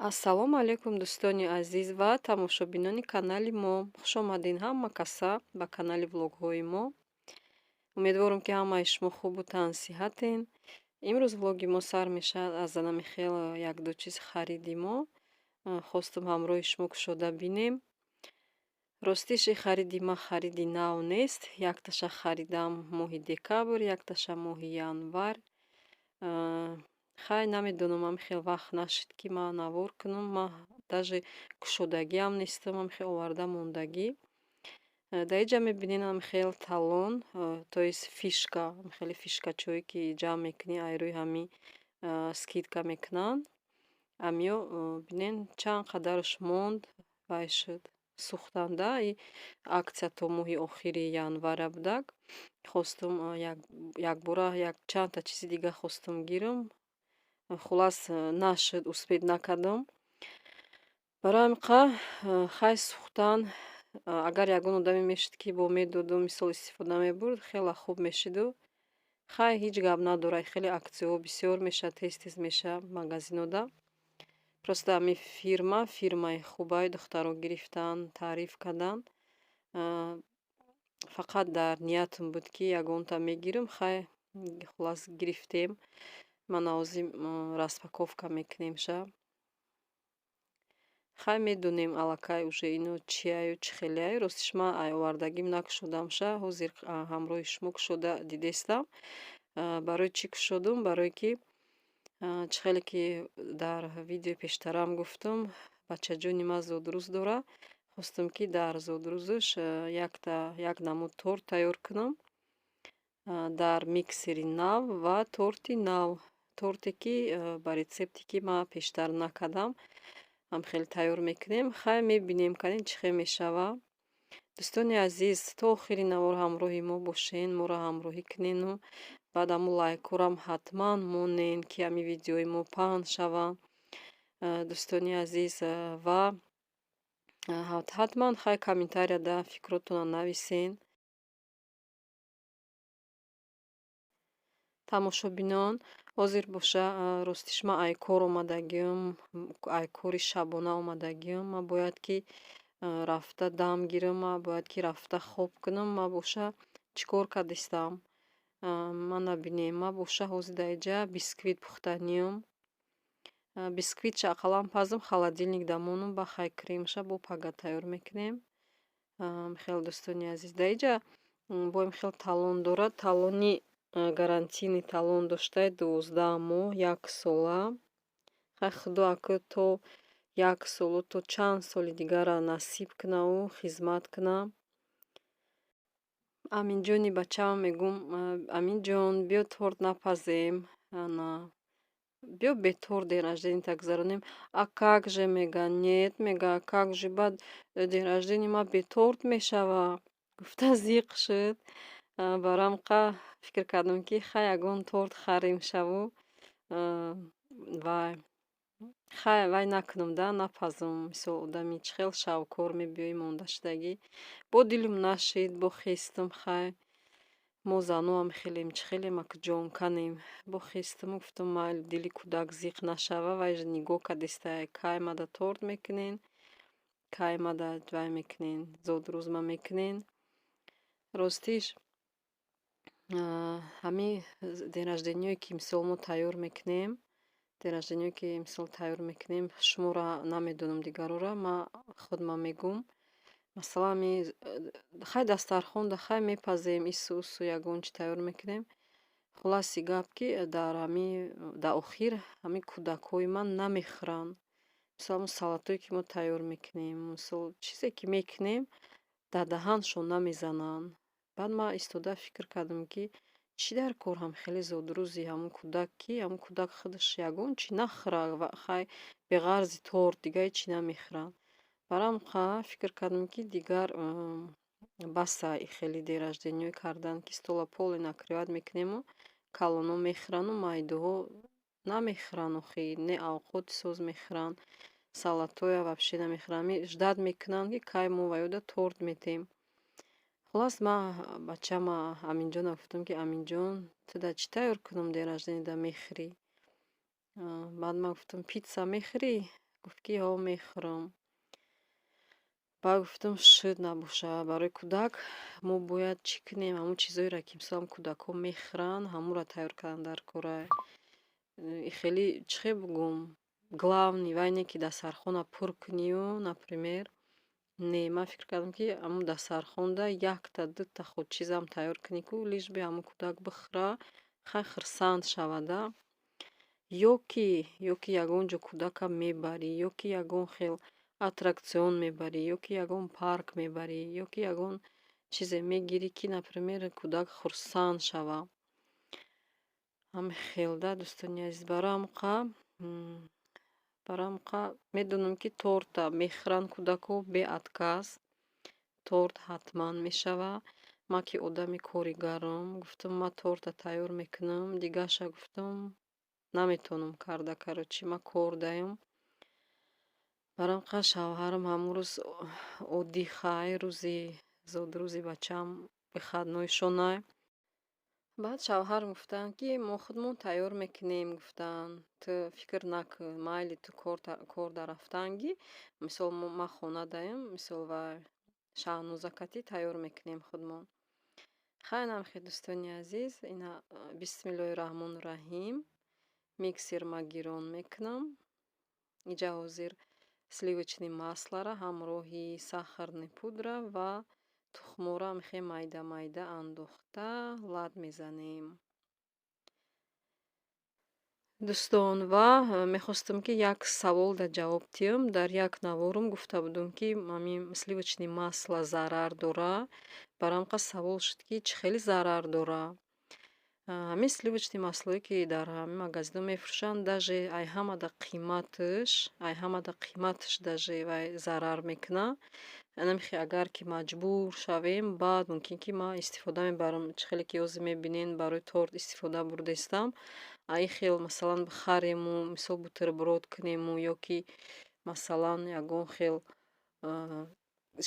Ассалому алайкум, дӯстони азиз ва тамошобинони канали мо. Хуш омадин ҳама каса ба канали влогҳои мо. Умедворам, ки ҳамаи шумо хубу тансиҳатен. Имрӯз влоги мо сар мешавад аз намихел як-ду чиз хариди мо. Хостум ҳамроҳи шумо кушода бинем. Ростиши хариди ма хариди нав нест. Якташа харидам моҳи декабр, якташа моҳи январ. Хай намедонам, ман хел вақт нашид, ки ман навор кунам. Ман даже кушодагиам нестам, ман хел оварда мондагӣ. Дар инҷа мебинем хел талон, то есть фишка, хеле фишкачое, ки ҷамъ мекунӣ айрӯи ҳами скидка мекунанд. Амиё бинен чанд қадараш монд вай шуд сӯхтанда. И акция то моҳи охири январа будак. Хостум якбора чандта чизи дига хостум гирам. Хулас нашуд, успед накардам. Барои ҳамин хай сӯхтан, агар ягон одаме мешуд, ки бо медоду мисол истифода мебурд, хела хуб мешуду. Хай ҳеҷ гап надорад, хеле аксияҳо бисёр мешавад, тез мешавад магазинода. Просто ҳами фирмаи хубаи духтаро гирифтанд, таъриф карданд. Фақат дар ниятам буд, ки ягонта мегирам. Хай хулас гирифтем. Ман навози распаковка мекунем ша. Хай медонем аллакай уже ино чиаю, чӣ хелеаю. Ростиш ман овардагим накушодам ша. Ҳозир ҳамроҳи шумо кушода дидестам. Барои чӣ кушодам? Барое ки чӣ хеле ки дар видеои пештарам гуфтам, бачаҷони ман зодрӯз дорад. Хостам, ки дар зодрӯзаш як намуд торт тайёр кунам. Дар миксери нав ва торти нав. Торте ки ба рецепте ки ман пештар накардам, ҳам хеле тайёр мекунем. Хай мебинем канин чӣ хел мешавад. Дӯстони азиз, то охири навор ҳамроҳи мо бошен, моро ҳамроҳӣ кунену баъд ҳамун лайкҳорам ҳатман монен, ки ҳами видеои мо паҳн шаванд. Дӯстони азиз, ва ҳатман хай комментарияда фикротонро нависен. Тамошобинон, ҳозир боша ростиш ман айкор омадагиам, айкори шабона омадагиам. Ман бояд ки рафта дам гирам, ман бояд ки рафта хоб кунам. Ман боша чӣ кор кардистам? Ман набинем. Ман боша ҳозир дар инҷа бисквит пухтаниям. Бисквитша ақаллан пазам холодильник дамонам, ба хай кремша бо пага тайёр мекунем. Хеле дӯстони азиз, дар инҷа боем хел талон дорад. Талони гарантийный талон доштаи 12 моҳ, 1 сола. Хай худо акӯ то 1 солу то чанд соли дигара насиб кунаву хизмат кунам. Аминҷони бачаам мегӯм: аминҷон, биё торт напазем, биё бе торт ден рождениета гузаронем. А как же? Мега нет, мега а как же? Баъд ден рождени ман бе торт мешавад? Гуфта зиқ шуд. Барои ҳамин фикр кардам, ки хай ягон торт харем шаву. Вай накунам да, напазам. Мисол одами чӣ хел шавкор мебиёи мондаштагӣ. Бо дилам нашид, бо хестам. Хай мо заноам хелем чӣ хелем ҷонканем. Бо хестам гуфтам майли дили кӯдак зиқ нашава. Вай нигоҳ кардиста, кай мада торт мекунен, кай мада вай мекунен, зодрӯзма мекунен. Ростиш ҳами денраждениҳое ки мисол мо тайёр мекунем, шуморо намедонам, дигарора ман худман мегӯм. Масалан хай дастархонда хай мепазем ису усу ягон чи тайёр мекунем. Хулоси гап, ки дар охир ҳами кӯдакҳои ман намехӯранд. Мисол ҳамун салатое ки мо тайёр мекунем, мисол чизе ки мекунем, дар даҳаншон намезананд. Баъд ман истода фикр кардам, ки чӣ дар кор ҳам хеле зодрӯзи ҳамун кӯдак, ки ҳамун кӯдак худаш ягон чи нахӯрад, хай бе ғарзи торт дига ҳеҷ чи намехӯрад. Барои ҳамин фикр кардам, ки дигар баса хеле денраждениҳое кардан, ки стола поле накрывать мекунему, калоно мехӯрану майдуҳо намехӯранд. Охир не овқоти соз мехӯранд, салатоя вообще намехӯранд. Ждат мекунанд, ки кай мо ва ёда торт метем. Хулос ман бачаама Аминҷонро гуфтам, ки аминҷон, ту да чӣ тайёр кунам денраждениеда мехӯрӣ? Баъд ман гуфтам, питса мехӯрӣ? гуфт ки ё мехӯрам. Баъд гуфтам шуд набошад. Барои кӯдак мо бояд чӣ кунем? Ҳамун чизҳоеро ки мисолан кӯдакҳо мехӯранд, ҳамонро тайёр кардан дар кора. Хеле чӣ хел бигӯм, главный вай не ки дастархона пур кунию, например. Не, ман фикр кардам ки ҳамун дастархонда якта дута худ чизам тайёр кунӣ ку лиш би ҳамун кӯдак бихӯра, хай хурсанд шавада. Ё ки ягон ҷо кӯдакам мебарӣ, ё ки ягон хел аттраксион мебарӣ, ё ки ягон парк мебарӣ, ё ки ягон чизе мегирӣ, ки например кӯдак хурсанд шава. Ҳамин хел да дӯстони азиз. Барои ҳамқа медонам ки торта мехӯранд кӯдакҳо бе отказ. Торт ҳатман мешава. Ман ки одами коригарам, гуфтам ман торта тайёр мекунам. Дигаша гуфтам наметавонам карда, карочи ман кор даём. Барои ҳамқа шавҳарам ҳамун рӯз оддӣ хай, рӯзи зодрӯзи бачаам выходной шонай. Баъд шавҳарам гуфтанд ки мо худмон тайёр мекунем, гуфтанд ту фикр накун, майли ту кор дарафтангӣ, мисол ман хона даем, мисол ва шаҳнозакатӣ тайёр мекунем худмон. Хай намехед дӯстони азиз, ина бисмиллоҳи раҳмони раҳим миксер ма гирон мекунам. Инҷа ҳозир сливочный маслоро ҳамроҳи сахарный пудра ва тухморо мехоҳем майда-майда андохта лад мезанем. Дӯстон, ва мехостам ки як савол да ҷавоб диҳам. Дар як наворум гуфта будам ки ҳамин сливочный масло зарар дорад. Барои ҳамқа савол шуд ки чӣ хели зарар дорад. Ҳамин сливочный маслое ки дар ҳамин магазинҳо мефурӯшанд, даже ай ҳамада қиматаш даже вай зарар мекунад. Намехоҳ агар ки маҷбур шавем, баъд мумкин ки ман истифода мебарам. Чӣ хеле ки ҳозир мебинед барои торт истифода бурдастам. Ай хел масалан бихарему, мисол бутерброд кунему, ё ки масалан ягон хел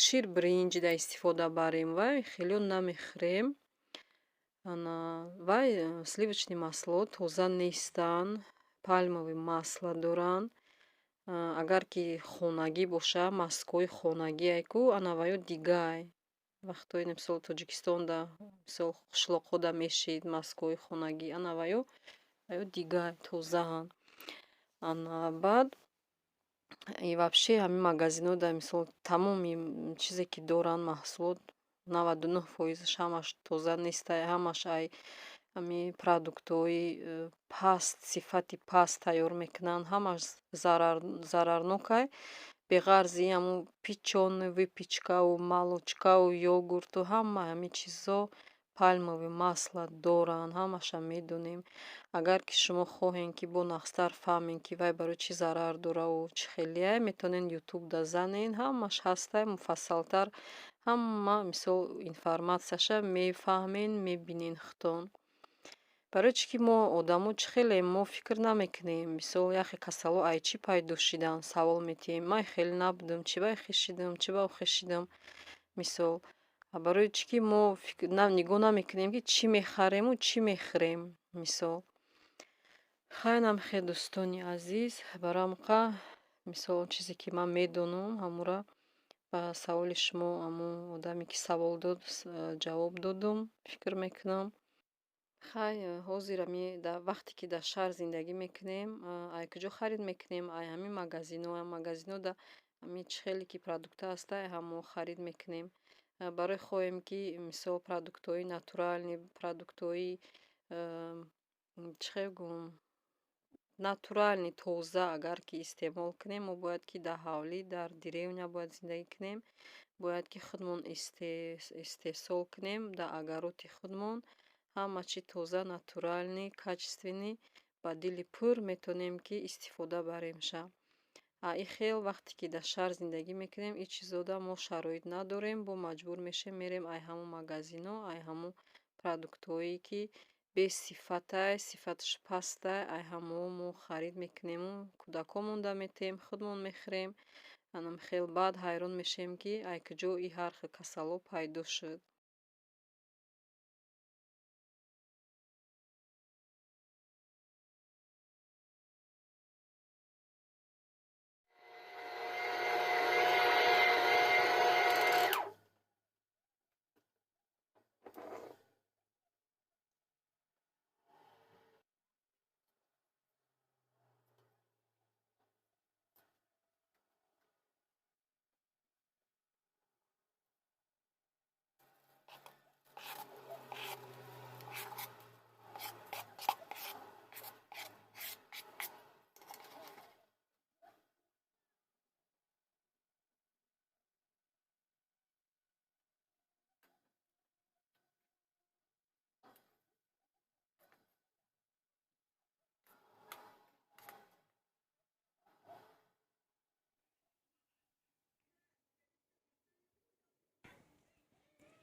ширбиринҷ да истифода барем, вай хелё намехӯрем. Вай сливочный маслоҳо тоза нестанд, пальмовое масло доранд. Агар ки хонагӣ бошад, маскҳои хонагие ку ана ваё дигай. Вақтҳое мисол Тоҷикистонда, мисол қишлоқҳода мешид маскҳои хонагӣ, ана ваё дигай, тозаанд. Баъд и вообще ҳамин магазинҳода мисол тамоми чизе ки доранд маҳсулот 99% ҳамаш тоза неста, ҳамаш ай ҳамин продуктҳои паст, сифати паст тайёр мекунанд, ҳамаш зарарнокай. Беғарзи ҳамун печёный выпечкаву, молочкаву, йогурту, ҳама ҳамин чизҳо пальмовое масло доранд, ҳамашам медонем. Агар ки шумо хоҳем ки бонақстар фаҳмем ки вай барои чӣ зарар дораву чӣ хелияй, метавонед ютубда занен, ҳамаш ҳастай муфассалтар, ҳама мисол информатсияша мефаҳмен, мебинен худтон. Барои чӣ ки мо одамо чӣ хеле мо фикр намекунем. Мисол яхе касало ай чӣ пайдо шиданд, савол метиҳем. Ман хеле набудам, чӣ вай хешидам, чӣ вай хешидам. Мисол барои чӣ ки мо нигоҳ намекунем ки чӣ мехарему, чӣ мехӯрем. Мисол хай намехед дӯстони азиз. Барои ҳамқа мисол чизе ки ман медонам, ҳамонро ба саволи шумо, ҳамун одаме ки савол дод, ҷавоб додам, фикр мекунам. Хай ҳозир вақте ки дар шаҳр зиндагӣ мекунем, ай куҷо харид мекунем? Ай ҳамин магазинҳода ҳамин чӣ хеле ки продуктҳо ҳастай, ҳамо харид мекунем. Барои хоҳем ки мисол продуктҳои натуралӣ, продуктҳои чӣ хел гӯям, натуралӣ, тоза агар ки истеъмол кунем, мо бояд ки дар ҳавлӣ, дар деревня бояд зиндагӣ кунем. Бояд ки худмон истеҳсол кунем дар агароти худмон. Ҳама чӣ тоза, натуралӣ, качественӣ ба дили пур метавонем ки истифода баремша. И хел вақте ки дар шаҳр зиндагӣ мекунем, ин чизода мо шароит надорем, бо маҷбур мешавем мерем ай ҳамун магазинҳо, ай ҳамун продуктҳое ки бесифатай, сифаташ пастай, ай ҳамоҳо мо харид мекунему, кӯдакҳомонда метаҳем, худмон мехӯрем. Хел баъд ҳайрон мешавем ки ай куҷо и ҳар хел касало пайдо шуд.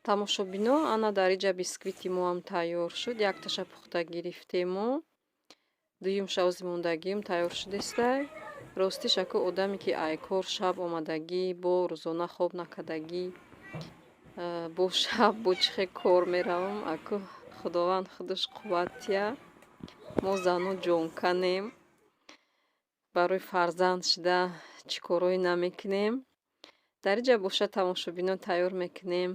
тамошобино, ана дар инҷа бисквити моам тайёр шуд. Якташа пухта гирифтему, дуюмша озмондагиам тайёр шудестай. Ростиш аку одаме ки айкор шаб омадагӣ, бо рӯзона хоб накардагӣ, бо шаб бо чӣ хел кор меравам, аку худованд худаш қувват тия. Мо зану ҷонканем, барои фарзанд шуда чӣ корҳое намекунем. Дар инҷа боша тамошобинон тайёр мекунем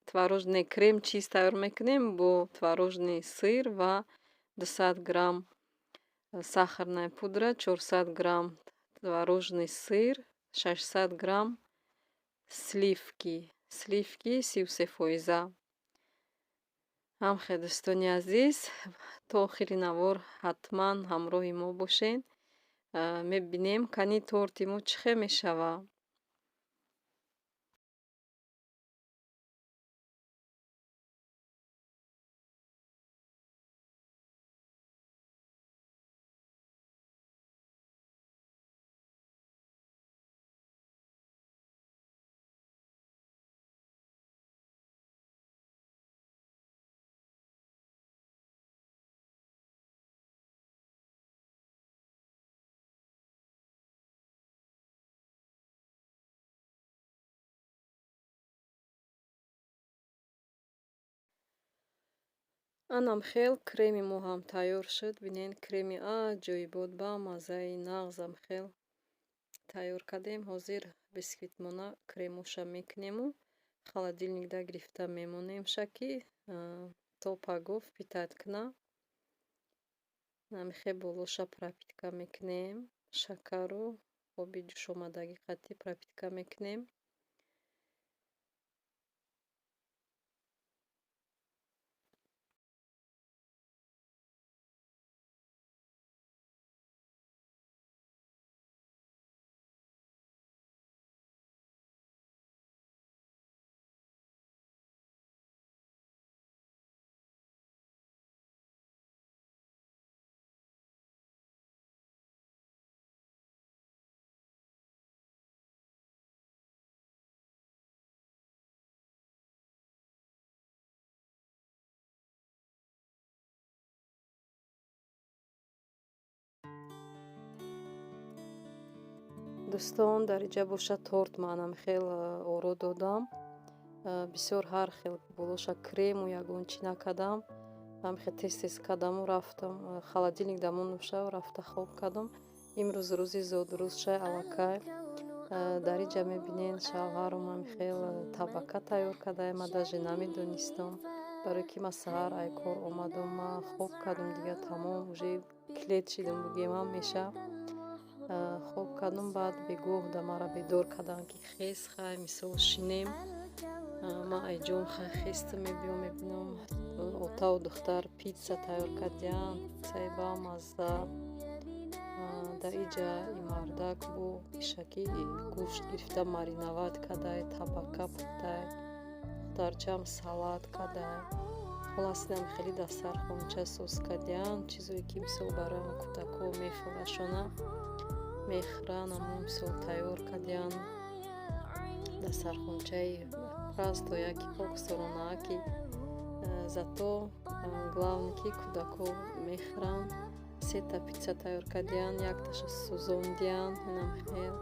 творожный крем чиз тайёр мекунем бо творожный сыр ва 200 грамм сахарная пудра, 400 грамм творожный сыр, 600 грамм сливки 33%. ҳамхе дӯстони азиз, то охири навор ҳатман ҳамроҳи мо бошен. Мебинем кани торти мо чӣ хел мешава. Анам хел креми мо ҳам тайёр шуд. Бинен креми ҷойбод ба маззаи нағзам хел тайёр кардем. Ҳозир бисквитмона кремоша мекунему холодильник да гирифта мемонемша ки то пагов впитад куна. Намихе болоша пропитка мекунем. Шакару оби ҷӯшомадаги қатӣ пропитка мекунем. дӯстон, дар инҷа боша торт манам хел оро додам. Бисёр ҳар хел болоша крему ягон чӣ накардам. Ҳамихе тез кардаму рафтам холодильник дамонуша рафта хоб кардам. Имрӯз рӯзи зодрӯзша аллакай. Дар инҷа мебинен шавҳарам ҳамихел табака тайёр кардаем. Ман даже намедонистам, барои ки ман саҳар айкор омадам, ман хоб кардам дига тамом уже клет шидам бугемам меша. Хоб кардам, баъд бегоҳ да мара бедор кардам ки хез хай мисол шинем. Ман айҷон хай хестам мебиём, мебинам отаву духтар питса тайёр кардиян. Питсаи бамазза. Дар инҷа и мардак бо ишаки гӯшт гирифта мариновад кардай, табака пухтай, духтарчаам салат кардай. Холас инам хеле дастархонча соз кардиян. Чизое ки мисол барои ма кӯдако мефурашона мехӯран, аммо мисол тайёр кардиян. Дастархончаи просто яки поксорона ки зато главне ки кӯдако мехӯранд. Сета питса тайёр кардиян, якташа сӯзондиян. Инам хел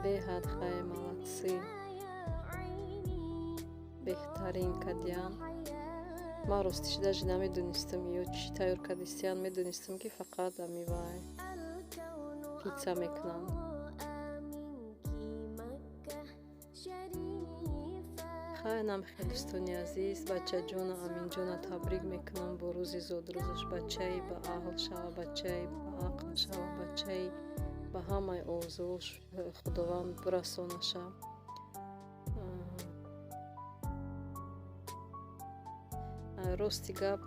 беҳад хай молодси, беҳтарин кардиян. Ман ростиш даже намедонистам ё чӣ тайёр кардистиян. Медонистам ки фақат амивай питса мекунанд. хай намихе дӯстони азиз, бачаҷона Аминҷона табрик мекунам бо рӯзи зодрӯзаш. Бачаи ба аҳл шава, бачаи ба ақл шава, бачаи ба ҳамаи орзуош худованд бирасонаша. рости гап,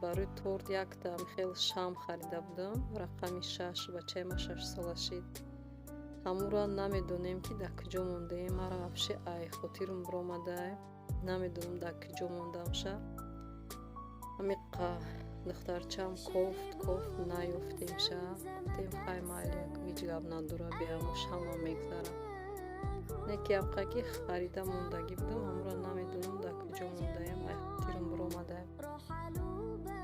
барои торт яктам хел шам харида будам. Рақами 6, бачаи ма 6 сола шид. Ҳамура намедонем ки дар куҷо мондаем. Мара вообще ай хотирам биромадай. Намедонам дар куҷо мондамша. Амиқа духтарчаам кофт наёфтемша. Гуфтем хай майли, ҳеҷ гап надора, биям шама мегзара. неки ҳамқаки харида мондагӣ будам, ҳамуро намедонам дар куҷо мондаям, айхотирам биромадаям.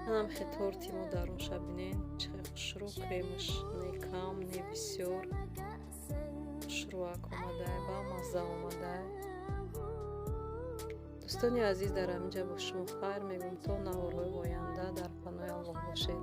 Ҳанам хе торти мо дар он шаб бинен чӣ хушрӯ, кремаш не кам, не бисёр хушрӯак омадае, ба мазза омадае. дӯстони азиз, дар ҳаминҷа бо шумо хайр мегӯям то наворҳои оянда. Дар паноҳи Аллоҳ бошед.